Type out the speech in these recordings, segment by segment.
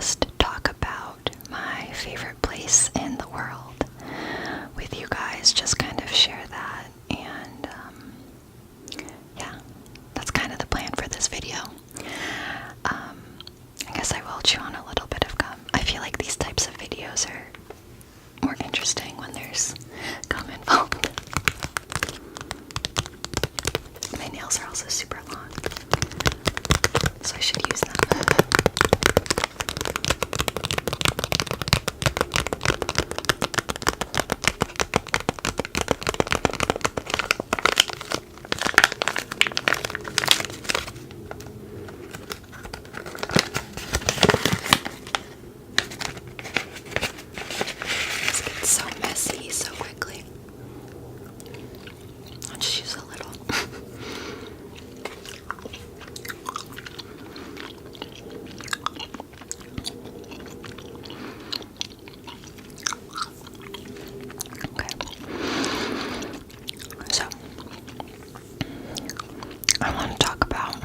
just talk about my favorite place in the world with you guys, just kind of share that, and yeah, that's kind of the plan for this video. I guess I will chew on a little bit of gum. I feel like these types of videos are more interesting when there's gum involved. My nails are also super long, so I should use them. This gets so messy so quickly. I'll just use a little. Okay. So, I want to talk about,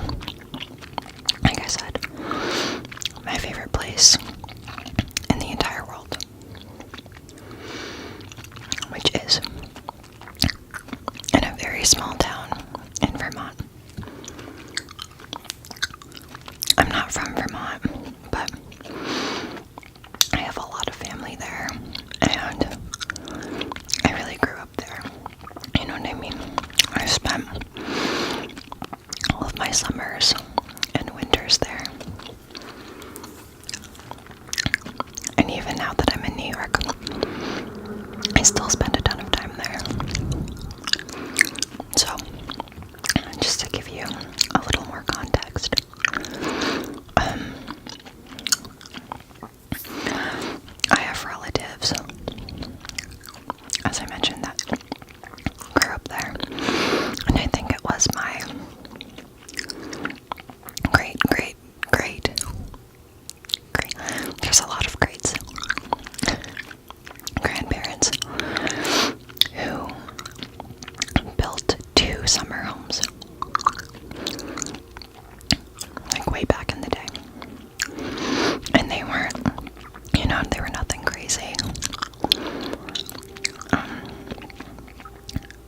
like I said, my favorite place in the entire world, which is in a very small town in Vermont. I'm not from Vermont, but I have a lot of family there, and I really grew up there. You know what I mean? I spent all of my summers and winters there. And even now that I'm in New York, I still spend a ton of time there. So, just to give you a little more context, I have relatives, as I mentioned, that grew up there, and I think it was my great, there's a lot of greats, grandparents who built 2 summer homes, like way back in the day, and they weren't, they were nothing crazy.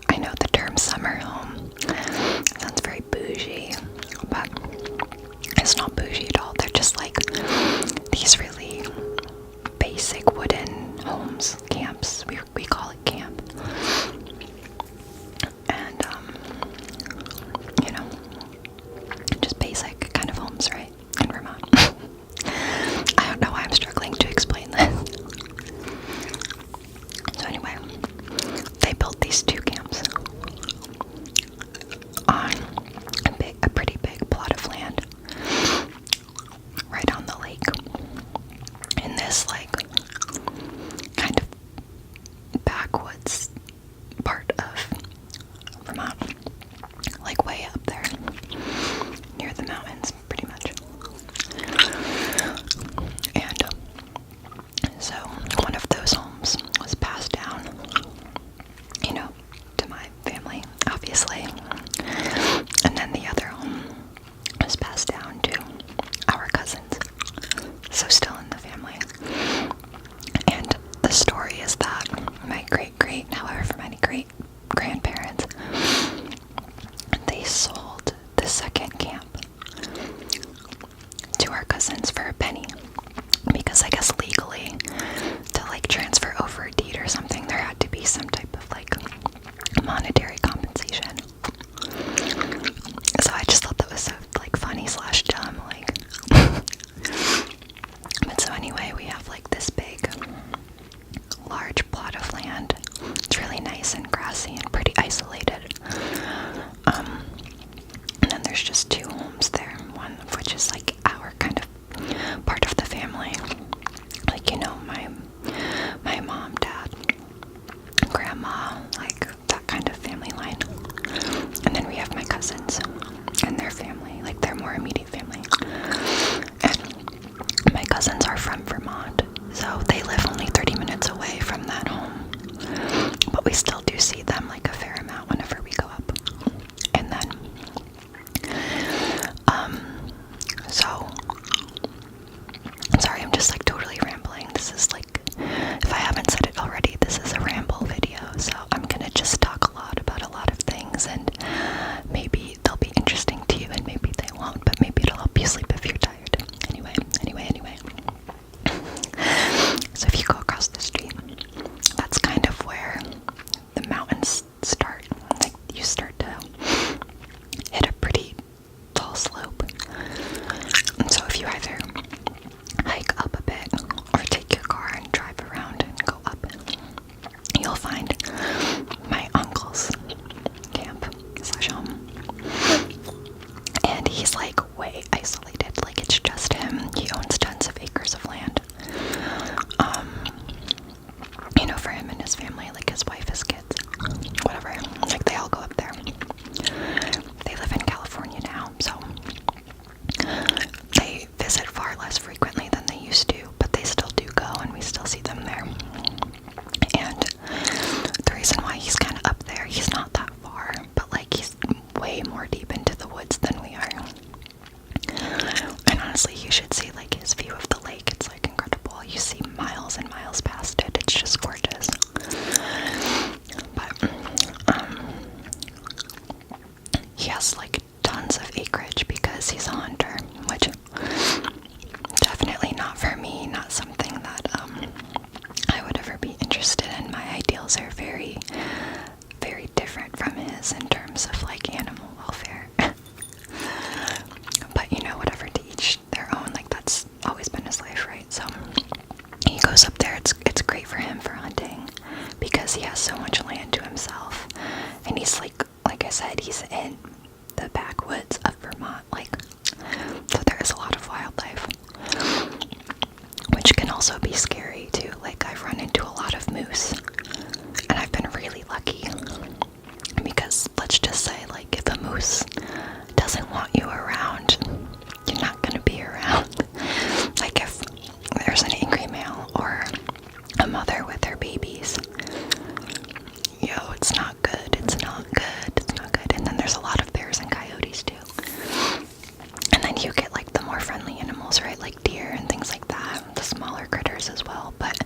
I know the term summer home sounds very bougie, but it's not bougie at all. They're just like these really basic wooden homes, camps. We call it camp. And, just basic kind of homes, right? In Vermont. I don't know why I'm struggling to explain this. So anyway, they built these 2 camps on a pretty big plot of land right on the lake, in this like kind of backwoods part of Vermont, like way up there near the mountains, pretty much. And so one of those homes was passed down, to my family, obviously, and then the other home was passed down to our cousins, so still in the family. And the story is that my however many great-grandparents, they sold the second camp to our cousins for a penny, because I guess legally, to like transfer over a deed or something, there had to be some type of like monetary compensation. So I just thought that was so like funny / dumb, like. But so anyway, we have like this big, large plot of land. It's really nice and grassy and pretty isolated. And then there's just 2 homes there, one of which is like our kind of part of the family. Like, my mom, dad, grandma, like that kind of family line. And then we have my cousins and their family, like their more immediate family. And my cousins are from Vermont, so they live only 30 minutes away from that home. But we still do see them like a fair amount whenever we go up. And then, so, sorry, I'm just his life, right? So he goes up there. It's great for him for hunting because he has so much land to himself, and he's like I said, he's in the backwoods of Vermont, so there is a lot of wildlife, which can also be scary too. Like, I've run into a lot of moose, and I've been really lucky because let's just say, like, if a moose doesn't want you around, you're not gonna be around. Like, if there's an angry male or a mother with their babies, it's not good. It's not good. It's not good. And then there's a lot of bears and coyotes too. And then you get like the more friendly animals, right? Like deer and things like that. The smaller critters as well. But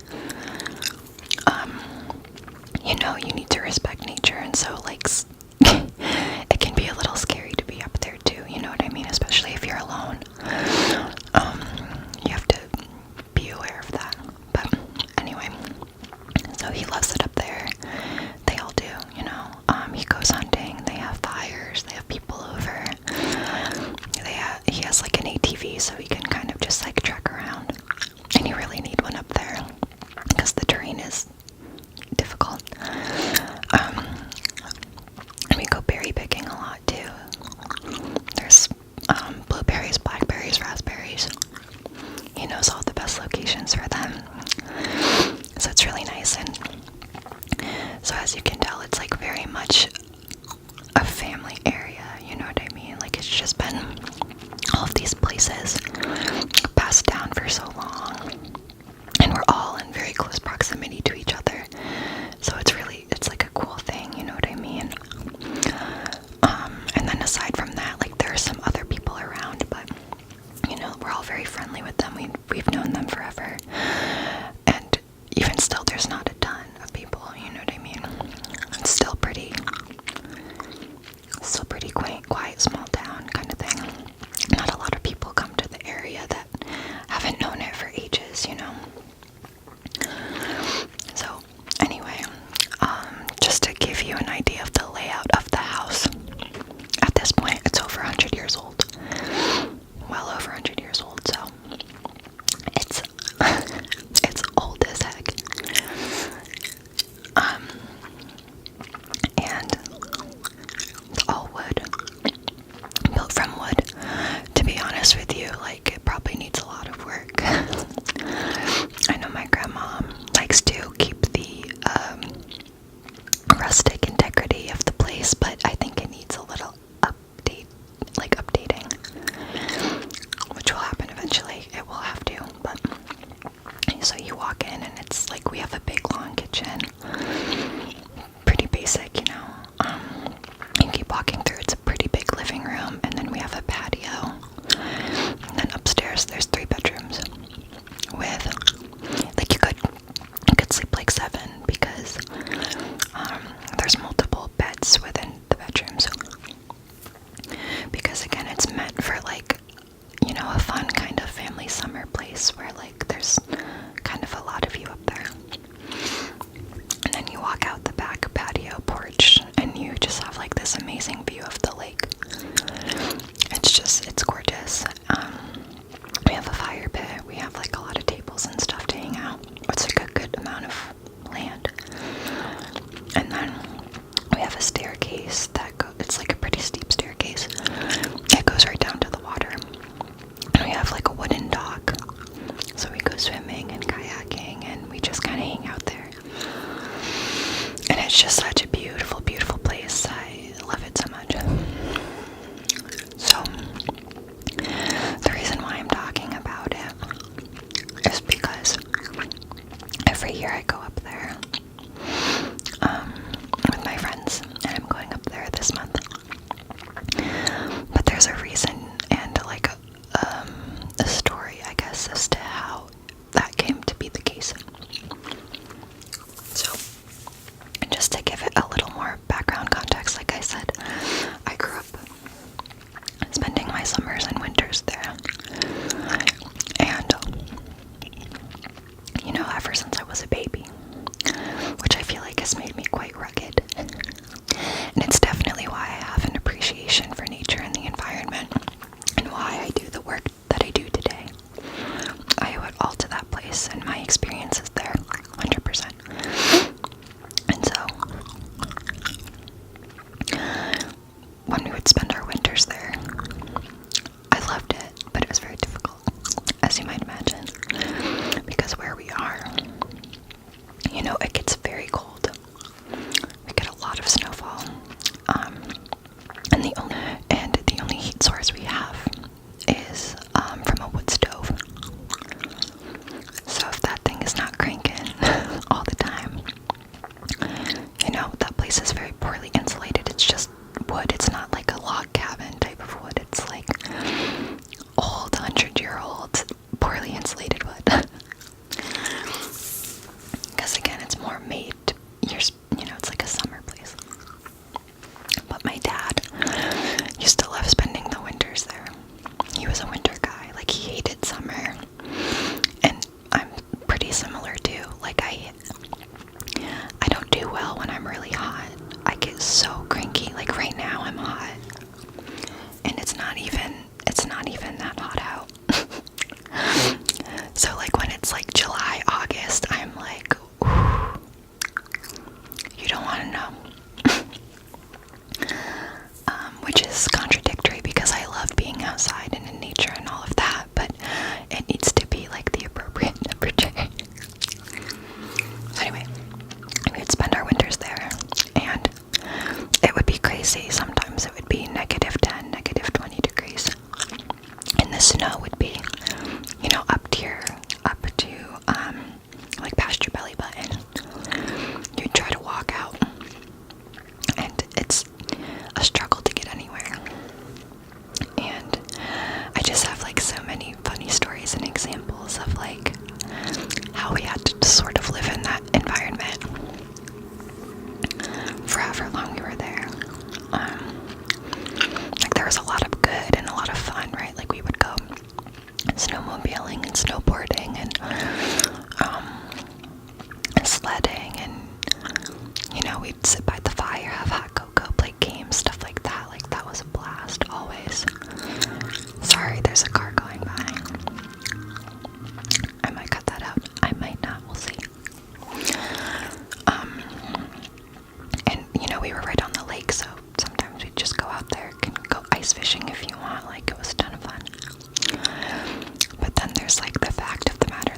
you need to respect nature, and so like it can be a little scary to be up there too. You know what I mean? Especially if you're alone. You have to be aware of that. But anyway, so he loves it up there. They all do, he goes hunting, they have fires, they have people over, he has like an ATV, so he can kind of just like trek around, and you really need one up there, because the terrain is difficult. And we go berry picking a lot too. There's blueberries, blackberries, raspberries. He knows all the best locations for them, so it's really nice. And so as you can tell, it's like very much a family area, you know what I mean? Like, it's just been all of these places passed down for so long, and we're all in very close proximity to each other, so it's like a cool thing, you know what I mean? And then aside from that, like, there are some other people around, but we're all very friendly with them. We've known them forever, and even still, there's not a ton of people, you know what I mean? It's still pretty quaint, quiet, small town kind of thing. Not a lot of people come to the area that haven't known it for ages, So, anyway, just to give you an idea of the layout of the house, at this point, it's over 100 years old. Well over 100 years old, so it's old as heck. And it's all wood, built from wood. To be honest with you, like, it probably needs a lot of work. I know my grandma likes to keep the rustic integrity of the place, but I think it needs a little updating, which will happen eventually. It will have to, but so you walk in and it's like we have a big long kitchen, pretty basic, you keep walking through, it's a pretty big living room, and then we have a patio, and then upstairs there's 3 bedrooms with, like, you could sleep like 7 because there's multiple beds within the bedrooms, because again, it's meant for like, a fun kind of family summer place where like there's kind of a lot of you up there. And then you walk out the back patio porch and you just have like this amazing view of the lake. It's gorgeous. We have a fire pit, we have like a lot of tables and stuff to hang out. It's like a good amount of land. And then we have a staircase it's like a pretty steep staircase. It goes right down to the water. And we have like a wooden dock, so we go swimming and kayaking, and we just kind of hang out there. And it's just such a beautiful, beautiful place. I love it so much. So the reason why I'm talking about it is because every year I go up there with my friends, and I'm going up there this month. But there's a reason and like a story, I guess, as to how that came to be the case. So, just to give it a little more background context, like I said, I grew up spending my summers and winters there. And, ever since I was a baby, place and my experiences there, 100%. And so, when we would spend our winters there, I loved it, but it was very difficult, as you might imagine, because where we are, it gets very cold. We get a lot of snowfall, and the only heat source we have is from a wood stove. So if that thing is not cranking all the time, that place is very poorly insulated. It's just wood. It's not like a log cabin type of wood. It's like old 100-year-old poorly insulated wood. Because again, it's more made to, it's like a summer place. But my dad used to love spending the winters there. He was a winter guy. Like, he hated summer. And I'm pretty similar too. Like, I don't do well when I'm really hot. I get so cranky. Like, right now I'm hot. And it's not even that hot out. So, like, when it's like July, August, I'm like, ooh, you don't want to know. Which is contradictory because I love being outside and in nature and all of that, but it needs to be like the appropriate temperature. So anyway, we would spend our winters there, and it would be crazy. Sometimes it would be -10, -20 degrees, and the snow would be, up to like past your belly button. You'd try to walk out, and it's a struggle to get anywhere. And I just have like so many funny stories and examples of like how we had to sort of live in that environment for however long we were there. Like, there was a lot of good and a lot of fun, right? Like, we would go snowmobiling and snowboarding and sledding, and we'd sit by the fire, have hot cocoa, play games, stuff like that. Like, that was a blast, always. Sorry, there's a car going by. I might cut that out. I might not. We'll see. And we were right on the lake, so sometimes we'd just go out there. You can go ice fishing if you want. Like, it was a ton of fun. But then there's like the fact of the matter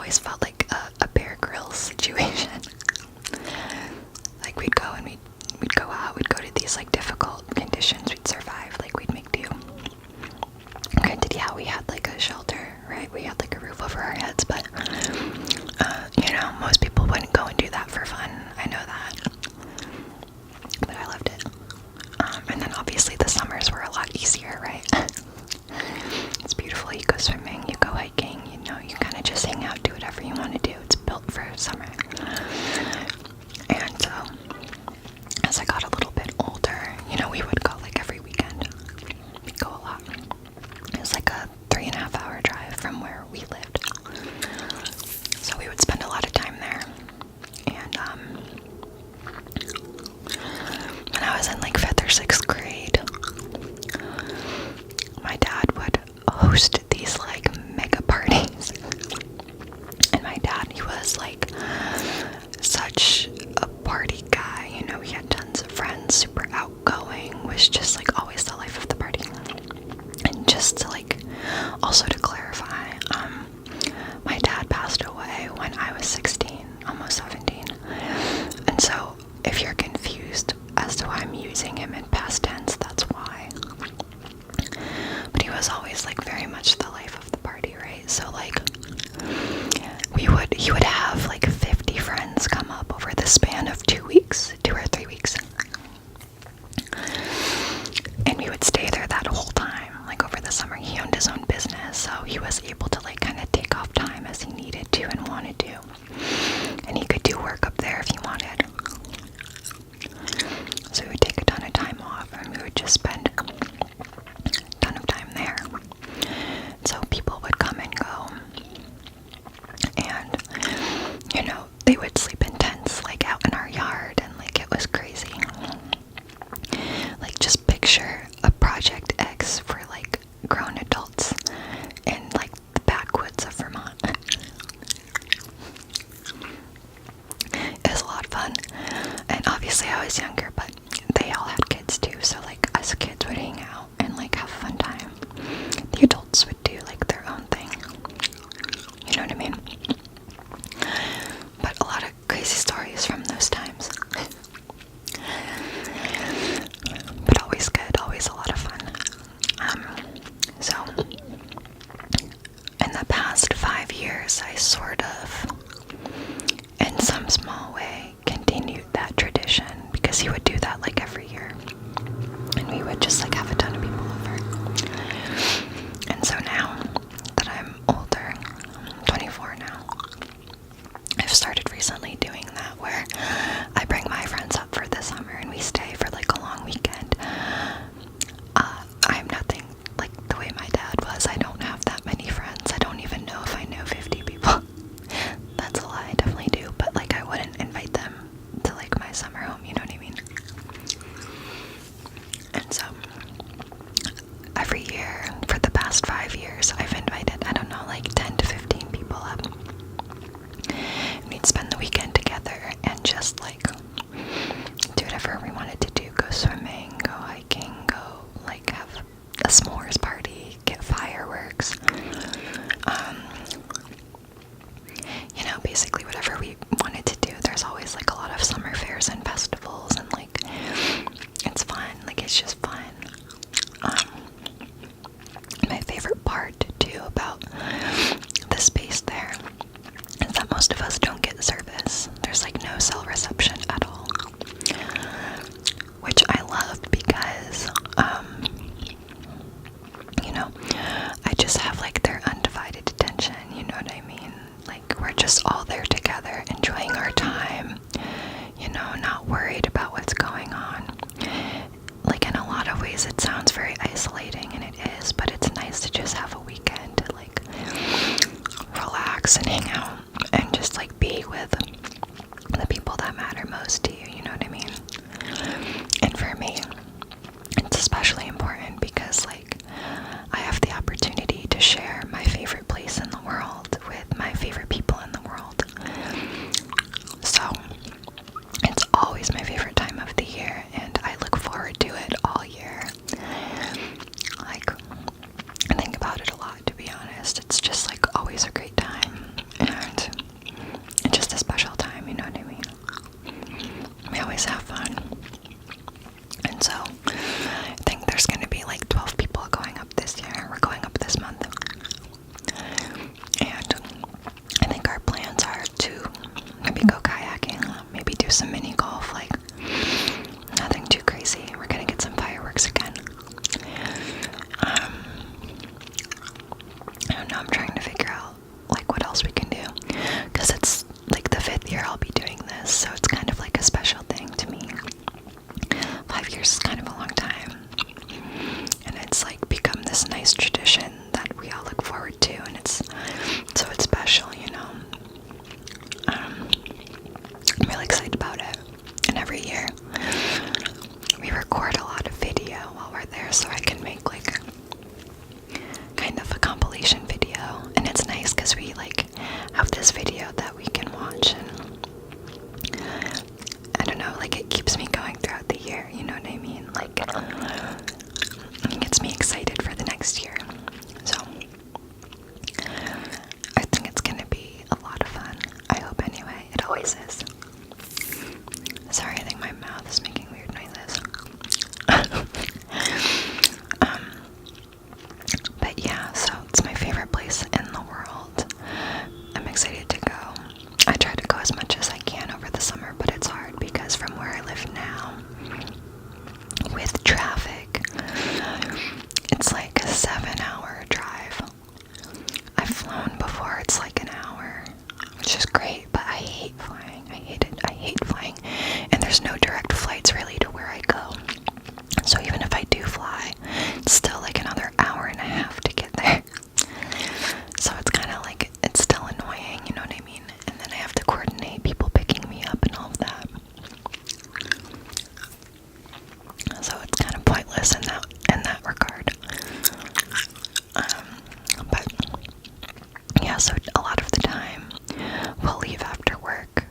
always felt like a Bear Grylls situation. Like we'd go and we'd go out, we'd go to these like difficult conditions, we'd survive, like we'd make do. Granted, yeah, we had like a shelter, right? We had like a roof over our heads, but you know, most people wouldn't go and do that for fun. I know that, but I loved it. And then obviously the summers were a lot easier, right? It's beautiful. You go swimming, you go hiking, you know, you kind of just hang out, do whatever you want to do. It's built for summer. And so, as I got a little bit older, you know, we would go like every weekend. We'd go a lot. It was like a 3.5 hour drive from where we lived. So we would spend a lot of time there. And when I was in like 5th or 6th grade, my dad would host these like mega parties. And my dad, he was like such a party guy, you know, he had tons of friends, super outgoing, was just like always the life of the party. And just to like, also to clarify, my dad passed away when I was 16, almost 17. And so if you're confused as to why I'm using him in past tense, that's why. But he was always like very much the life of the party, right? So like he would have like 50 friends come up over the span of 2 weeks, 2 or 3 weeks. And we would stay there that whole time. Like over the summer, he owned his own business, so he was able to like kind of take off time as he needed to and wanted to. And he could do work up there if he wanted. So we would take a ton of time off and we would just spend a ton of time there. So people would come and go. And, you know, they would sleep in tents like out in our yard, and like it was crazy. Like just picture a Project X for like grown adults in like the backwoods of Vermont. It was a lot of fun. And obviously I was younger, but they all had kids too, so like us kids would hang out and like have a fun time. The adults would do like their own thing. You know what I mean? But a lot of crazy stories from those times. But always good, always a lot of fun. So in the past 5 years, I sort of, in some small way, continued that tradition, because he would do that like every year. And we would just like have a ton of people over. And so now that I'm older, I'm 24 now, I've started recently doing that, where I bring my friends up for the summer and we stay for like a long weekend. I'm nothing like the way my dad was. I don't have that many friends. I don't even know if I know 50 people. That's a lie, I definitely do, but like I wouldn't invite them to like my summer home, you know what I mean? And so every year for the past 5 years, I've invited, I don't know, like 10 to 15 people up. And we'd spend the weekend together and just like do whatever we wanted to do. Go swimming, go hiking, go like have a s'mores party, get fireworks. You know, basically whatever we wanted to do. There's always like a lot of summer fairs and festivals, and like it's fun. Like it's just fun. My favorite part too about the space there is that most of us don't get service. There's like no cell reception at all, which I love because you know, I just have like their undivided attention, you know what I mean? Like we're just all there together enjoying our time, you know, not worried about what's going on. Like in a lot of ways it sounds very isolating, and it is, but it's nice to just have a weekend to like relax and hang out and just like be with the people that matter most to you, you know what I mean? And for me, it's especially important because like I have the opportunity to share my favorite place in the world with my favorite people in the world. So it's always my favorite time of the year, and I look forward to it all year. Like, I think about it a lot, to be honest. It's just like always a great time. And now I'm trying to figure out like what else we can do, because it's like the 5th year I'll be doing this, so it's kind of like a special thing to me. 5 years is kind of a long time, and it's like become this nice tradition that we all look forward to, and it's special, you know. I'm really excited about it, and every year we record a lot of video while we're there, so I can make like kind of a compilation video, and it's nice because we like have this video that we can watch, and I don't know, like it keeps me going throughout the year, you know what I mean? Like it gets me excited for the next year. So I think it's gonna be a lot of fun. I hope anyway. It always is. Sorry, I think my mouth is making weird noises. But yeah, so it's my favorite place in the world. I'm excited to go. I try to go as much as I can over the summer, but it's hard because from where I live now, with traffic, it's like a 7-hour drive. I've flown before, it's like an hour, which is great, but I hate flying. I hate it. I hate flying. And there's no direct flights really to where I go. So even if I do fly, it's still like another hour and a half to get there. So it's kind of like, it's still annoying, you know what I mean? And then I have to coordinate people picking me up and all of that. So it's kind of pointless in that regard. But yeah, so a lot of the time we'll leave after work.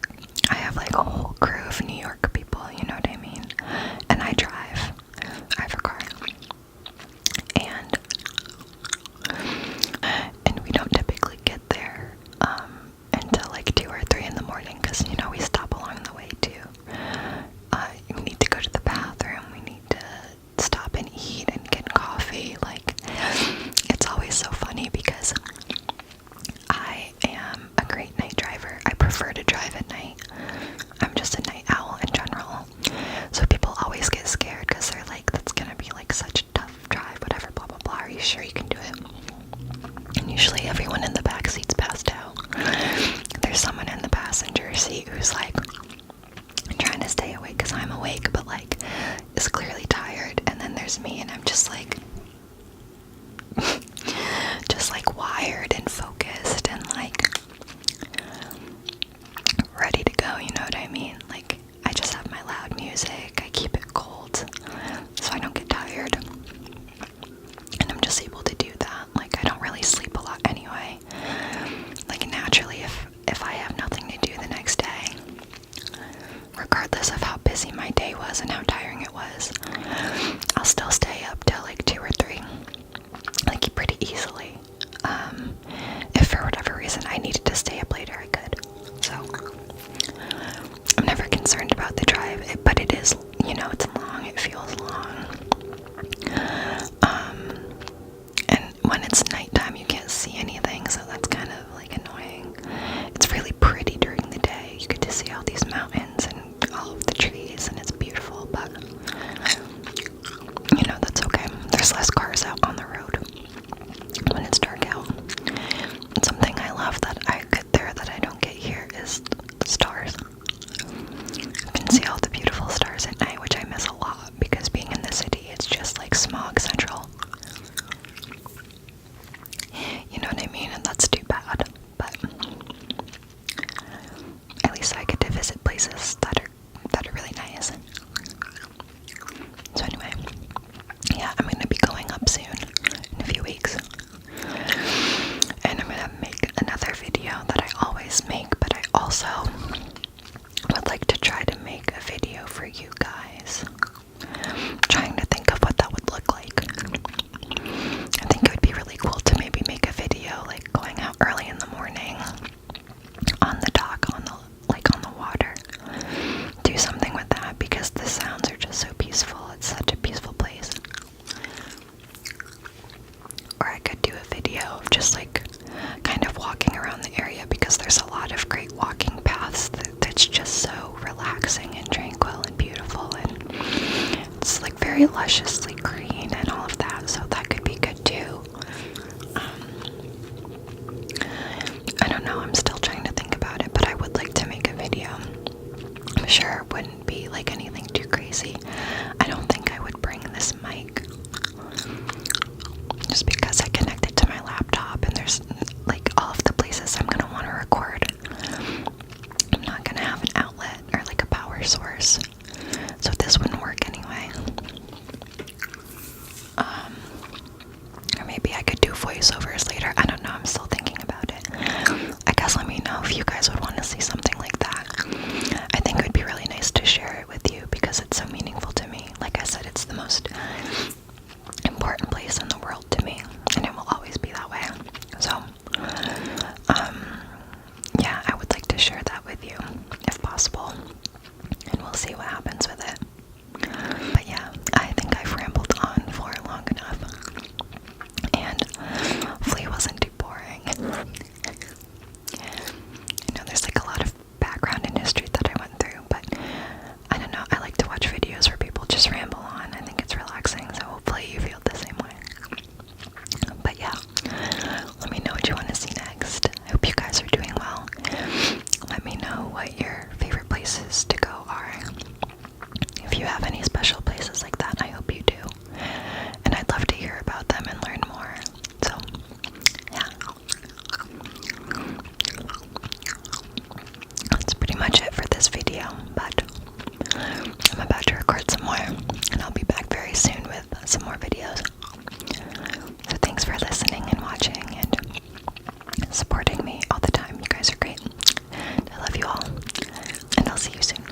I have like a whole crew of New York people, you know what I mean? And I drive. I have a car. And we don't typically get there until like 2 or 3 in the morning, because you know we stop along the way too. We need to go to the bathroom, we need to stop and eat and get coffee. Like, it's always so funny because I am a great night driver. I prefer to drive at night. I'm just a night owl in general. So people always get scared because they're like, that's gonna be like such a tough drive, whatever, blah blah blah. Are you sure you can do it? And usually everyone in the back seat's passed out. There's someone in the passenger seat who's like trying to stay awake because I'm awake, but like is clearly tired. And then there's me, and I'm just like wired and focused and like ready to go, you know what I mean? Like, I just have my loud music, I keep it cold so I don't get tired, and I'm just able to do that. Like, I don't really sleep a lot anyway. Like, naturally, if I have nothing to do the next day, regardless of how busy my day was and how tiring it was, I'll still stay up till like 2 or 3, like pretty easily. If for whatever reason I needed to stay up later, I could. So I'm never concerned about the drive, but it is, you know, it's long, it feels long. And when it's nighttime, you can't see anything, so that's kind of like annoying. It's really pretty during the day. You get to see all these mountains and all of the trees, and it's beautiful, but you know, that's okay. There's less cars out on the road when it's dark out. And something I love that I get there that I don't get here is stars. You can see all the beautiful stars at night, which I miss a lot because being in the city, it's just like smog central. You know what I mean? And that's too bad. But at least I get to visit places that are really nice. So anyway, yeah, I'm gonna be going up soon in a few weeks. And I'm gonna make another video that I always make, but I also would like to try to make a video for you guys. I'm trying to think of what that would look like. I think it would be really cool to maybe make a video like going out early in the morning on the dock, on the water. Do something with that because the sounds are just so peaceful. It's such a peaceful place. Or I could do a video of just like kind of walking around the area because there's a lot of great walking paths that's just so relaxing and tranquil and beautiful, and it's like very lusciously green and all of that, so that could be good too. know, I'm still trying to think about it, but I would like to make a video. I'm sure it wouldn't be like anything too crazy. I don't think I would bring this mic just because I connect it to my laptop and there's like all of the places I'm gonna want to record. I'm not gonna have an outlet or like a power source, so this wouldn't work anyway. Or maybe I could do voiceovers later. I don't know, I'm still thinking about it. I guess let me know if you guys would want to see something like that. I think it would be really nice to share it with you because it's so meaningful to me. Like I said, it's the most important place in the world to me, and it will always be that way. So, yeah, I would like to share that with you if possible, and we'll see what happens with it. But yeah, I think I've rambled on for long enough, and hopefully it wasn't too boring. I know there's like a lot of background and history that I went through, but I don't know, I like to watch videos where people just ramble on. I think it's relaxing, so hopefully you feel the same way. But yeah, let me know what you want to see next. I hope you guys are doing well. Let me know what your favorite places to go are. If you have any special places like that, I hope you do. And I'd love to hear about them and learn more. So, yeah. That's pretty much it for this video, but I'm about to record some more, and I'll be back very soon with some more videos. So thanks for listening and watching and supporting me all the time. You guys are great. I love you all, and I'll see you soon.